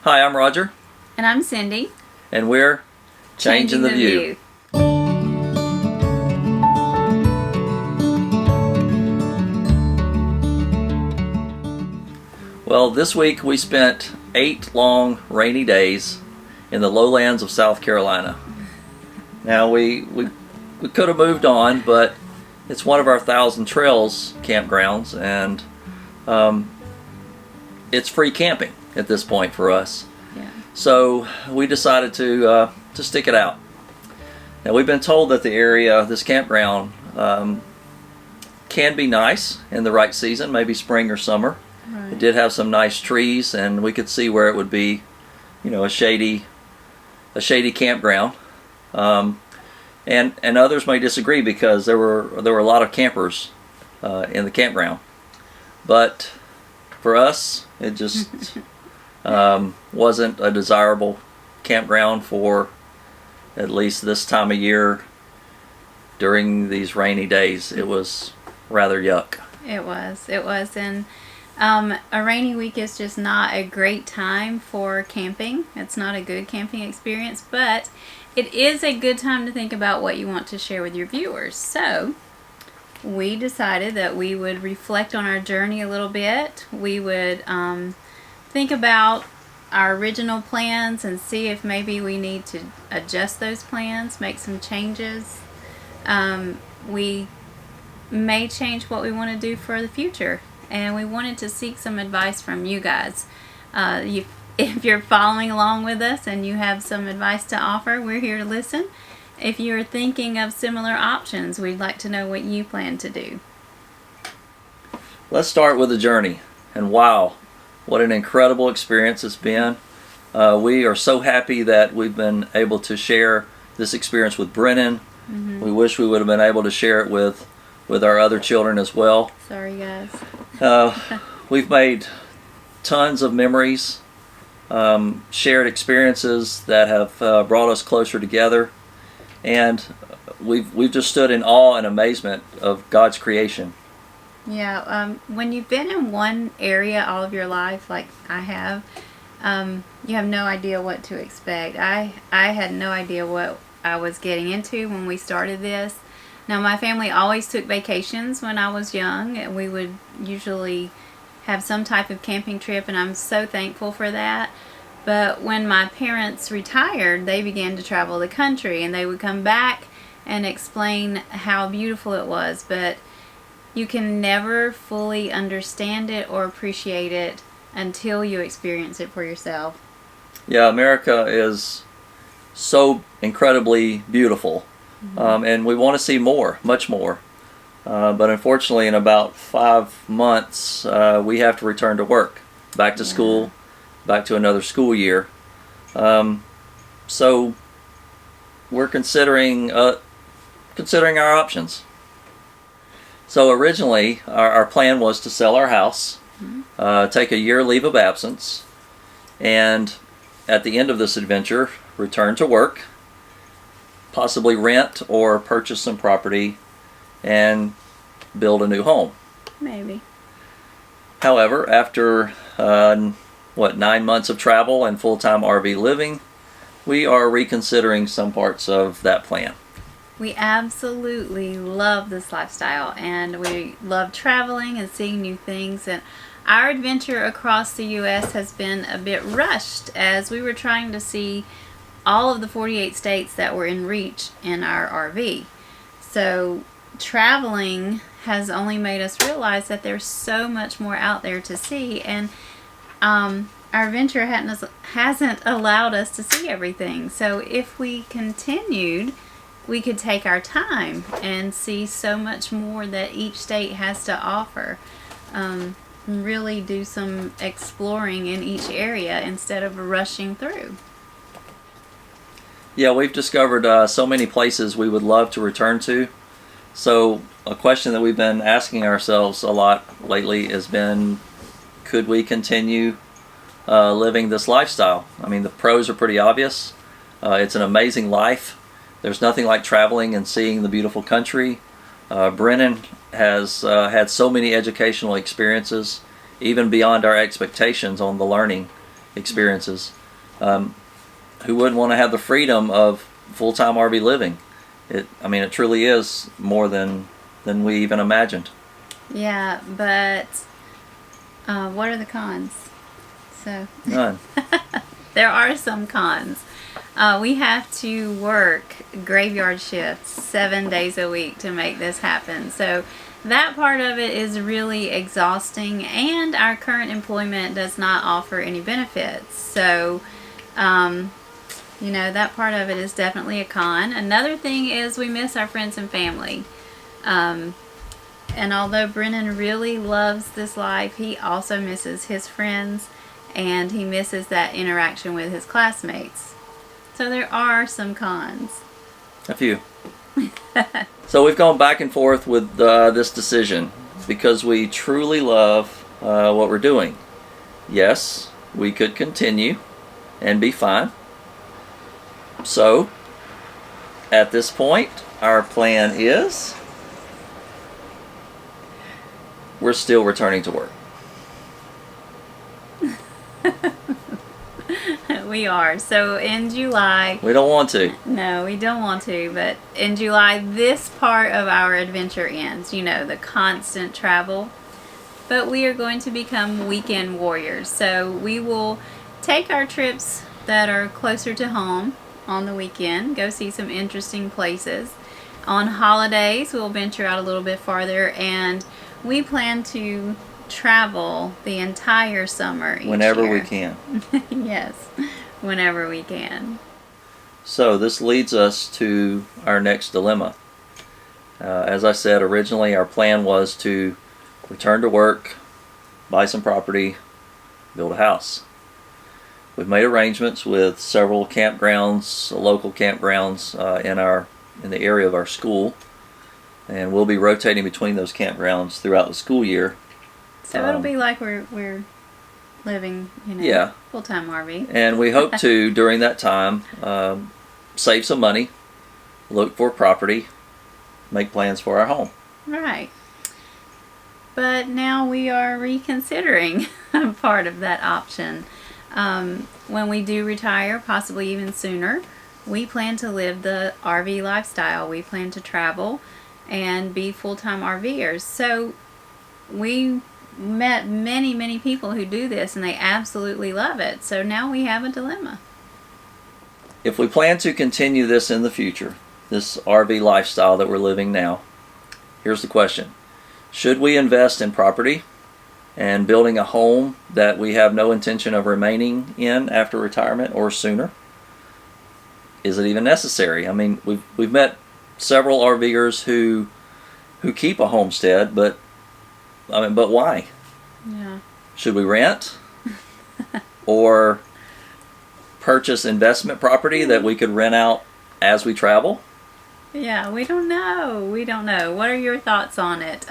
Hi, I'm Roger. And I'm Cindy. And we're Changing the View. Well, this week we spent 8 long rainy days in the lowlands of South Carolina. Now we could have moved on, but it's one of our Thousand Trails campgrounds, and it's free camping at this point for us. Yeah. So we decided to stick it out. Now we've been told that the area, this campground, can be nice in the right season, maybe spring or summer. Right. It did have some nice trees, and we could see where it would be, you know, a shady campground. And others may disagree because there were a lot of campers in the campground. But for us, it just wasn't a desirable campground for at least this time of year. During these rainy days, it was rather yuck. It was, and a rainy week is just not a great time for camping. It's not a good camping experience, but it is a good time to think about what you want to share with your viewers. So we decided that we would reflect on our journey a little bit. We would think about our original plans and see if maybe we need to adjust those plans, make some changes. We may change what we want to do for the future, and we wanted to seek some advice from you guys. If you're following along with us and you have some advice to offer, we're here to listen. If you're thinking of similar options, we'd like to know what you plan to do. Let's start with the journey. And wow, what an incredible experience it's been. We are so happy that we've been able to share this experience with Brennan. Mm-hmm. We wish we would have been able to share it with our other children as well. Sorry, guys. We've made tons of memories, shared experiences that have brought us closer together, and we've just stood in awe and amazement of God's creation. Yeah, when you've been in one area all of your life, like I have, you have no idea what to expect. I had no idea what I was getting into when we started this. Now, my family always took vacations when I was young, and we would usually have some type of camping trip, and I'm so thankful for that. But when my parents retired, they began to travel the country, and they would come back and explain how beautiful it was. But you can never fully understand it or appreciate it until you experience it for yourself. Yeah, America is so incredibly beautiful. Mm-hmm. And we want to see more, much more. But unfortunately, in about 5 months, we have to return to work, back to school, back to another school year. So we're considering our options. So originally, our plan was to sell our house, take a year leave of absence, and at the end of this adventure, return to work, possibly rent or purchase some property and build a new home. Maybe. However, after 9 months of travel and full-time RV living, we are reconsidering some parts of that plan. We absolutely love this lifestyle, and we love traveling and seeing new things, and our adventure across the U.S. has been a bit rushed as we were trying to see all of the 48 states that were in reach in our RV. So traveling has only made us realize that there's so much more out there to see, and our adventure hasn't allowed us to see everything. So if we continued, we could take our time and see so much more that each state has to offer. Really do some exploring in each area instead of rushing through. Yeah, we've discovered so many places we would love to return to. So a question that we've been asking ourselves a lot lately has been, could we continue living this lifestyle? I mean, the pros are pretty obvious. It's an amazing life. There's nothing like traveling and seeing the beautiful country. Brennan has had so many educational experiences, even beyond our expectations on the learning experiences. Who wouldn't want to have the freedom of full-time RV living? It truly is more than we even imagined. Yeah, but what are the cons? So None. there are some cons. We have to work graveyard shifts 7 days a week to make this happen. So that part of it is really exhausting, and our current employment does not offer any benefits. So, that part of it is definitely a con. Another thing is we miss our friends and family. And although Brennan really loves this life, he also misses his friends, and he misses that interaction with his classmates. So there are some cons. A few. So we've gone back and forth with this decision because we truly love what we're doing. Yes, we could continue and be fine. So, at this point, our plan is we're still returning to work. We are. So in July... We don't want to. No, we don't want to. But in July, this part of our adventure ends. The constant travel. But we are going to become weekend warriors. So we will take our trips that are closer to home on the weekend. Go see some interesting places. On holidays, we'll venture out a little bit farther. And we plan to travel the entire summer whenever year. we can. Yes, whenever we can. So this leads us to our next dilemma. As I said, originally our plan was to return to work, buy some property, build a house. We've made arrangements with several campgrounds, local campgrounds in the area of our school, and we'll be rotating between those campgrounds throughout the school year. So it'll be like we're living, yeah, full-time RV. And we hope to, during that time, save some money, look for property, make plans for our home. Right. But now we are reconsidering part of that option. When we do retire, possibly even sooner, we plan to live the RV lifestyle. We plan to travel and be full-time RVers. So we met many people who do this, and they absolutely love it. So now we have a dilemma. If we plan to continue this in the future, this RV lifestyle that we're living now, here's the question. Should we invest in property and building a home that we have no intention of remaining in after retirement or sooner? Is it even necessary? We've met several RVers who keep a homestead, but why? Yeah. Should we rent or purchase investment property that we could rent out as we travel? Yeah, we don't know. What are your thoughts on it?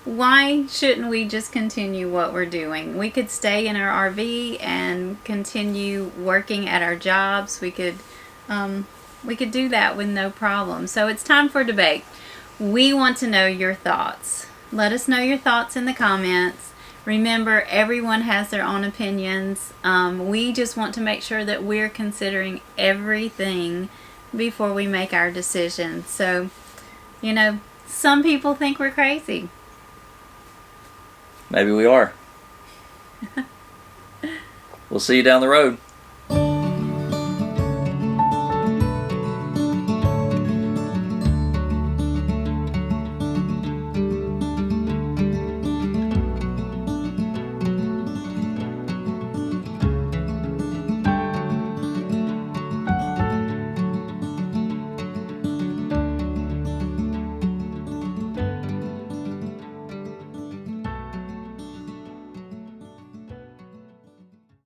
Why shouldn't we just continue what we're doing? We could stay in our RV and continue working at our jobs. We could do that with no problem. So it's time for debate. We want to know your thoughts. Let us know your thoughts in the comments. Remember, everyone has their own opinions. We just want to make sure that we're considering everything before we make our decision. So, some people think we're crazy. Maybe we are. We'll see you down the road.